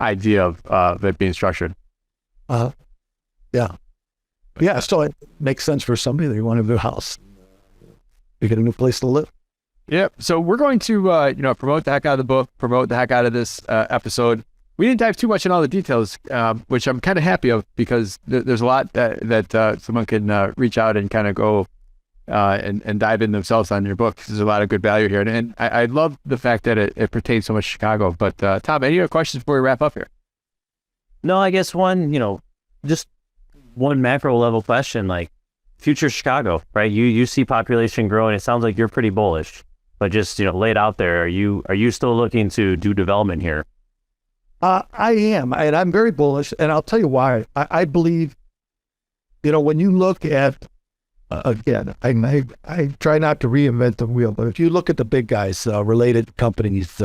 S2: idea of it being structured.
S3: Yeah, so it makes sense for somebody. They want a new house. You get a new place to live.
S2: Yep. So we're going to, promote the heck out of the book, promote the heck out of this episode. We didn't dive too much in all the details, which I'm kind of happy of, because there's a lot that someone can reach out and kind of go and dive in themselves on your book. There's a lot of good value here. And I love the fact that it pertains so much to Chicago. But Tom, any other questions before we wrap up here?
S1: No, I guess one, just one macro level question, like future Chicago, right? You see population growing. It sounds like you're pretty bullish, but just, lay it out there. Are you still looking to do development here?
S3: I am, and I'm very bullish, and I'll tell you why. I believe, when you look at, again, I try not to reinvent the wheel, but if you look at the big guys, related companies,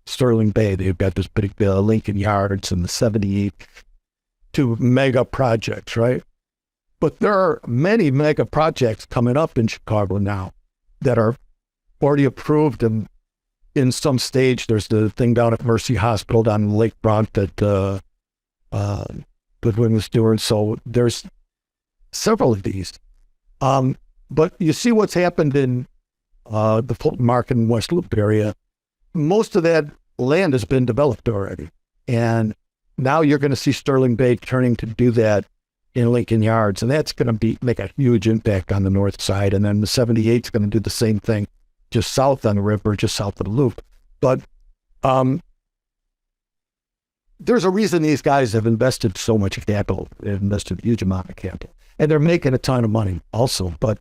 S3: Sterling Bay, they've got this big Lincoln Yards and the 72 mega projects, right? But there are many mega projects coming up in Chicago now that are already approved, and in some stage. There's the thing down at 𝗏𝗏cy Hospital down in Lakefront that Goodwin was doing. So there's several of these. But you see what's happened in the Fulton Market and West Loop area. Most of that land has been developed already. And now you're going to see Sterling Bay turning to do that in Lincoln Yards. And that's going to make a huge impact on the north side. And then the 78 is going to do the same thing just south on the river, just south of the loop. But there's a reason these guys have invested so much capital. They've invested a huge amount of capital. And they're making a ton of money also. But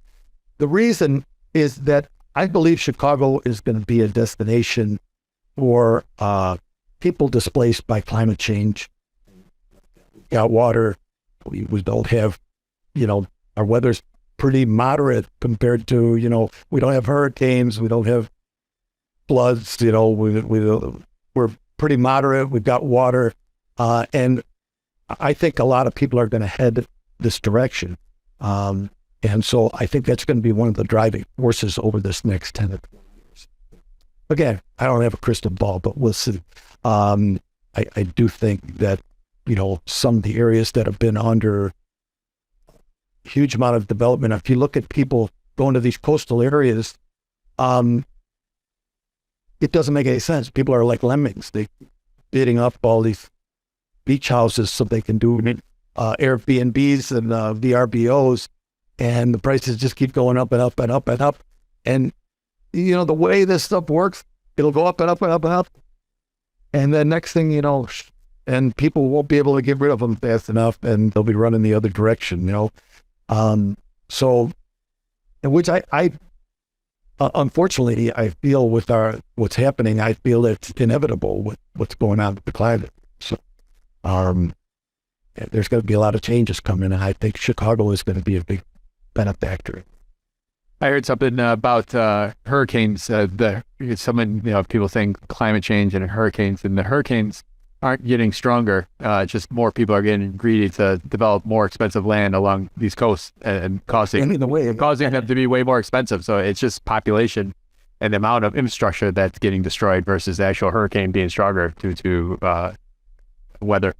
S3: the reason is that I believe Chicago is going to be a destination for people displaced by climate change. We got water. We don't have, our weather's pretty moderate compared to, we don't have hurricanes. We don't have floods. We're pretty moderate. We've got water. And I think a lot of people are going to head this direction. And so I think that's going to be one of the driving forces over this next 10 to 20 years. Again, I don't have a crystal ball, but we'll see. I do think that, some of the areas that have been under a huge amount of development, if you look at people going to these coastal areas, it doesn't make any sense. People are like lemmings. They bidding up all these beach houses so they can do Airbnbs and VRBOs, and the prices just keep going up and up and up and up. And, the way this stuff works, it'll go up and up and up and up. And then next thing you know, and people won't be able to get rid of them fast enough, and they'll be running the other direction, So, which I unfortunately, I feel with what's happening, I feel it's inevitable with what's going on with the climate. So, there's going to be a lot of changes coming, and I think Chicago is going to be a big benefactor.
S2: I heard something about hurricanes. People think climate change and hurricanes, and the hurricanes aren't getting stronger. Just more people are getting greedy to develop more expensive land along these coasts and causing them to be way more expensive. So it's just population. and the amount of infrastructure that's getting destroyed versus the actual hurricane being stronger due to weather.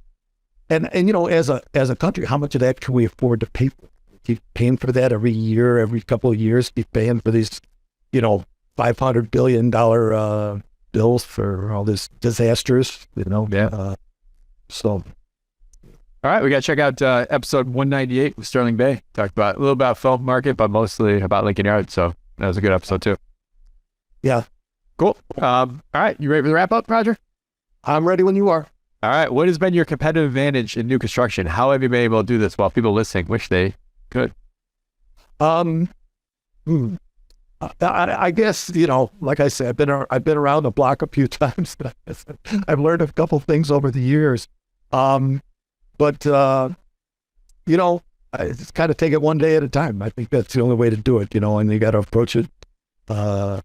S3: And as a country, how much of that can we afford to pay for? Keep paying for that every year, every couple of years, keep paying for these, $500 billion bills for all these disasters,
S2: Yeah.
S3: So.
S2: All right, we got to check out episode 198 with Sterling Bay. Talked about a little about film market, but mostly about Lincoln Yards. So that was a good episode too.
S3: Yeah.
S2: Cool. All right, you ready for the wrap up, Roger?
S3: I'm ready when you are.
S2: All right, what has been your competitive advantage in new construction? How have you been able to do this while people listening wish they could?
S3: I guess, like I said, I've been around the block a few times. I've learned a couple things over the years. But I just kind of take it one day at a time. I think that's the only way to do it, and you got to approach it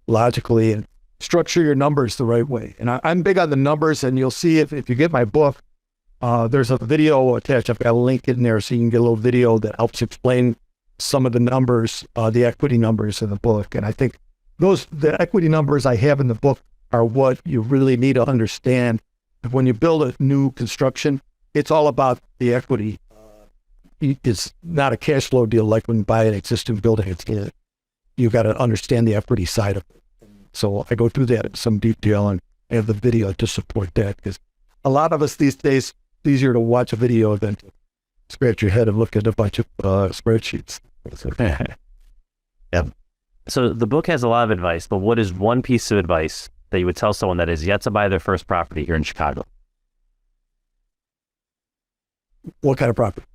S3: logically and structure your numbers the right way. And I'm big on the numbers, and you'll see if you get my book, there's a video attached. I've got a link in there so you can get a little video that helps explain some of the numbers, the equity numbers in the book. And I think the equity numbers I have in the book are what you really need to understand. When you build a new construction, it's all about the equity. It's not a cash flow deal like when you buy an existing building. You got to understand the equity side of it. So I go through that in some detail, and I have the video to support that, because a lot of us these days, it's easier to watch a video than to scratch your head and look at a bunch of spreadsheets.
S1: Yep. So the book has a lot of advice, but what is one piece of advice that you would tell someone that is yet to buy their first property here in Chicago?
S3: What kind of property?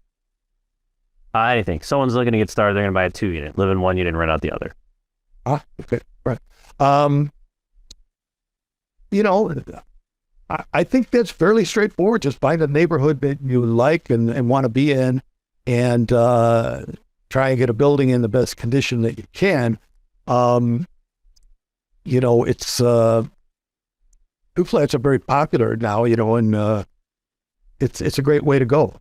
S1: Anything. Someone's looking to get started, they're going to buy a 2-unit, live in one unit and rent out the other.
S3: Okay, right. I think that's fairly straightforward. Just find a neighborhood that you like and want to be in, and try and get a building in the best condition that you can. It's duplexes are very popular now, and it's a great way to go.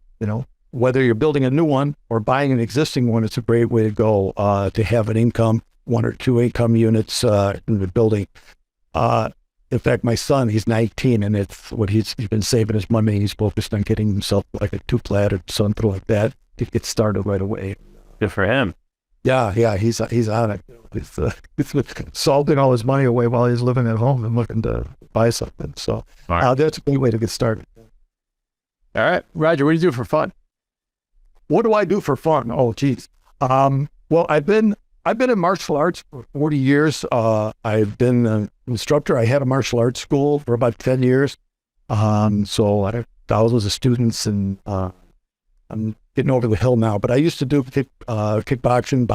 S3: Whether you're building a new one or buying an existing one, it's a great way to go, to have an income, 1 or 2 income units in the building. In fact, my son, he's 19, and it's what he's been saving his money. He's focused on getting himself like a duplex or something like that to get started right away.
S1: Good for him.
S3: Yeah, he's on it. He's salting all his money away while he's living at home and looking to buy something. So that's a great way to get started.
S2: All right, Roger, what do you do for fun?
S3: What do I do for fun? Oh, geez. Well, I've been in martial arts for 40 years. I've been an instructor. I had a martial arts school for about 10 years. So I have thousands of students, and I'm getting over the hill now. But I used to do kickboxing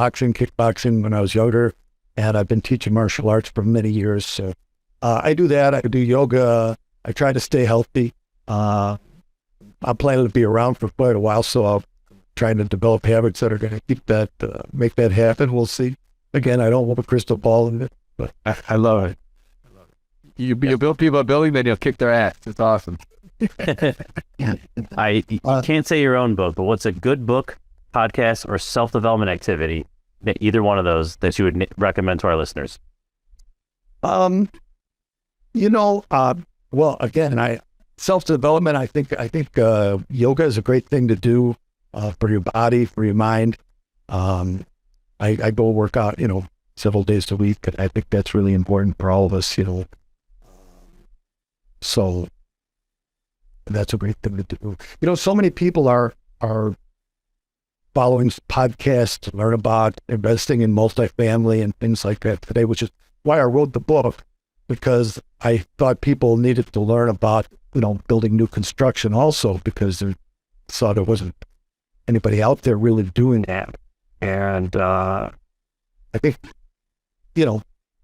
S3: when I was younger, and I've been teaching martial arts for many years. So I do that. I do yoga. I try to stay healthy. I'm planning to be around for quite a while, so I'm trying to develop habits that are going to keep that, make that happen. We'll see. Again, I don't have a crystal ball in it, but
S2: I love it. You build people a building, then you'll kick their ass. It's awesome.
S1: You can't say your own book, but what's a good book, podcast, or self-development activity, either one of those, that you would recommend to our listeners?
S3: Well, again, self-development, I think yoga is a great thing to do for your body, for your mind. I go work out, several days a week, and I think that's really important for all of us, So that's a great thing to do. So many people are following podcasts to learn about investing in multifamily and things like that today, which is why I wrote the book, because I thought people needed to learn about, building new construction also, because they saw there wasn't anybody out there really doing that. And I think,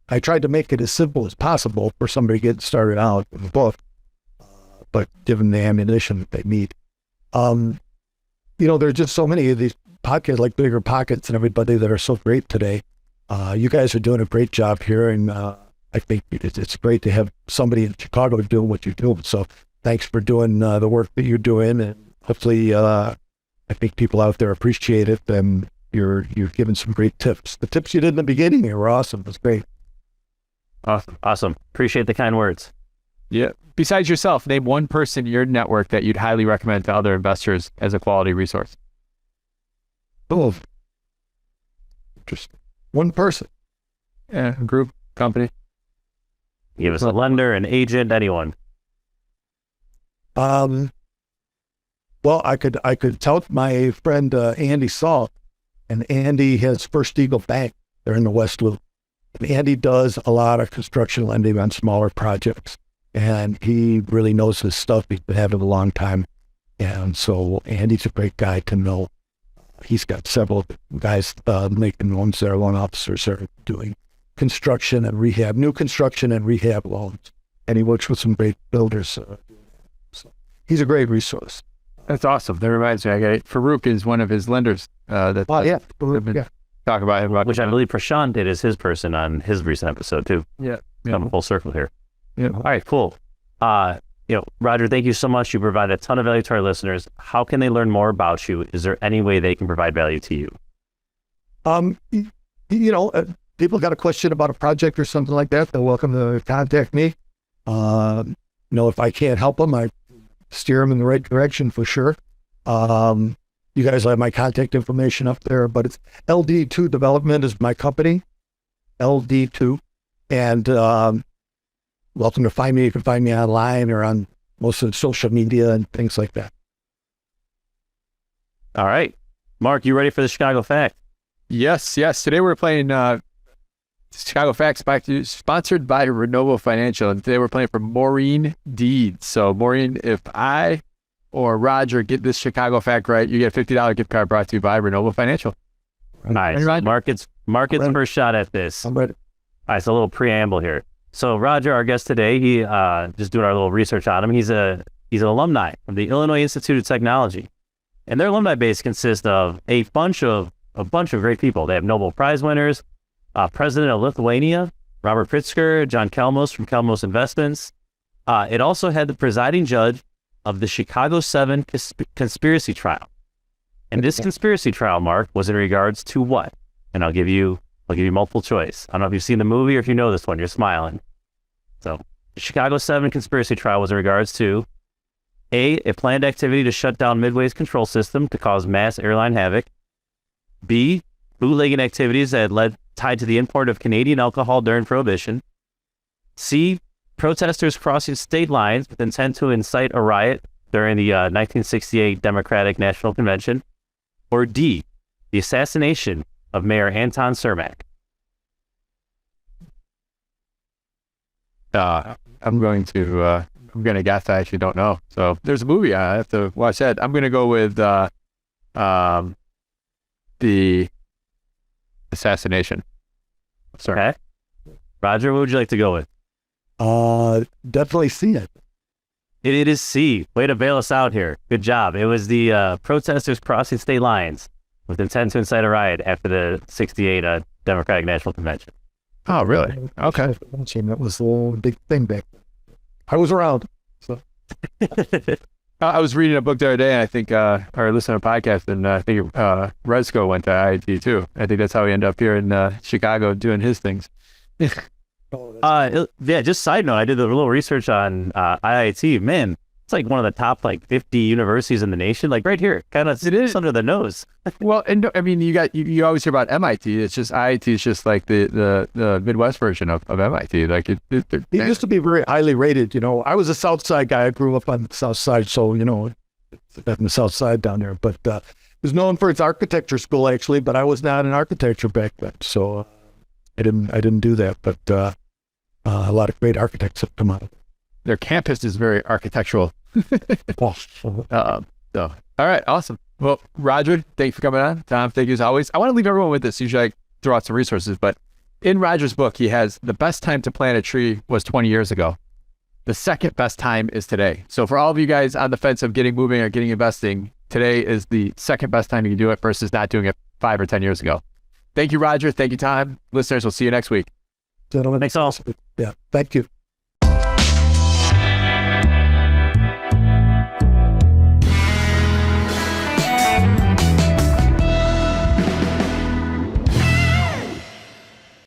S3: I tried to make it as simple as possible for somebody getting started out in the book, but given the ammunition that they need. There's just so many of these podcasts like Bigger Pockets and everybody that are so great today. You guys are doing a great job here, and I think it's great to have somebody in Chicago doing what you're doing. So thanks for doing the work that you're doing, and hopefully I think people out there appreciate it, and you're giving some great tips. The tips you did in the beginning were awesome. It was great.
S1: Awesome. Appreciate the kind words.
S2: Yeah. Besides yourself, name one person in your network that you'd highly recommend to other investors as a quality resource.
S3: Oh, just one person.
S2: Yeah, a group, company.
S1: Give us a lender, an agent, anyone.
S3: Well, I could tout my friend Andy Saul, and Andy has First Eagle Bank. They're in the West Loop. And Andy does a lot of construction lending on smaller projects, and he really knows his stuff. He's been at it a long time, and so Andy's a great guy to know. He's got several guys making loans there, loan officers are doing construction and rehab, new construction and rehab loans, and he works with some great builders. So he's a great resource.
S2: That's awesome. That reminds me, Farouk is one of his lenders. Talk about him.
S1: Which I believe Prashant did as his person on his recent episode too.
S2: Yeah.
S1: Come full circle here.
S2: Yeah.
S1: All right, cool. Roger, thank you so much. You provide a ton of value to our listeners. How can they learn more about you? Is there any way they can provide value to you?
S3: People got a question about a project or something like that, they're welcome to contact me. If I can't help them, I steer them in the right direction for sure. You guys have my contact information up there, but it's LD2 Development is my company, LD2. And welcome to find me. You can find me online or on most of the social media and things like that.
S1: All right. Mark, you ready for the Chicago Fact?
S2: Yes. Today we're playing Chicago Facts sponsored by Renovo Financial. And today we're playing for Maureen Deeds. So Maureen, if I or Roger get this Chicago Fact right, you get a $50 gift card brought to you by Renovo Financial.
S1: Nice. Market's first shot at this.
S3: I'm ready.
S1: All right, so a little preamble here. So Roger, our guest today, he just doing our little research on him. He's an alumni from the Illinois Institute of Technology, and their alumni base consists of a bunch of great people. They have Nobel Prize winners, President of Lithuania, Robert Pritzker, John Kelmos from Kelmos Investments. It also had the presiding judge of the Chicago 7 conspiracy trial, and this conspiracy trial, Mark, was in regards to what? And I'll give you multiple choice. I don't know if you've seen the movie or if you know this one. You're smiling. So the Chicago 7 conspiracy trial was in regards to A, planned activity to shut down Midway's control system to cause mass airline havoc. B, bootlegging activities that led tied to the import of Canadian alcohol during Prohibition. C, protesters crossing state lines with intent to incite a riot during the 1968 Democratic National Convention. Or D, the assassination of Mayor Anton Cermak.
S2: I'm going to guess. I actually don't know. So there's a movie. I have to watch that. I'm going to go with the assassination. Sorry.
S1: Okay. Roger, what would you like to go with?
S3: Definitely see it.
S1: It is C. Way to bail us out here. Good job. It was the protesters crossing state lines with intent to incite a riot after the 68 Democratic National Convention.
S2: Oh, really? Okay.
S3: That was the whole big thing back then. I was around. So
S2: I was reading a book the other day, and I think, or listening to a podcast, and I think Resco went to IIT too. I think that's how he ended up here in Chicago doing his things.
S1: Just side note, I did a little research on IIT. Man, it's like one of the top 50 universities in the nation, right here, kind of under the nose.
S2: Well, and I mean, you always hear about MIT. It's just IIT is just like the Midwest version of MIT. It
S3: used to be very highly rated. I was a South Side guy. I grew up on the South Side, so it's in the South Side down there. But it was known for its architecture school actually. But I was not in architecture back then, so I didn't do that. But a lot of great architects have come out of it.
S2: Their campus is very architectural. All right, awesome. Well, Roger, thank you for coming on. Tom, thank you as always. I want to leave everyone with this. Usually I throw out some resources, but in Roger's book, he has the best time to plant a tree was 20 years ago. The second best time is today. So for all of you guys on the fence of getting moving or getting investing, today is the second best time you can do it versus not doing it 5 or 10 years ago. Thank you, Roger. Thank you, Tom. Listeners, we'll see you next week.
S3: Gentlemen,
S1: thanks all.
S3: Yeah, thank you.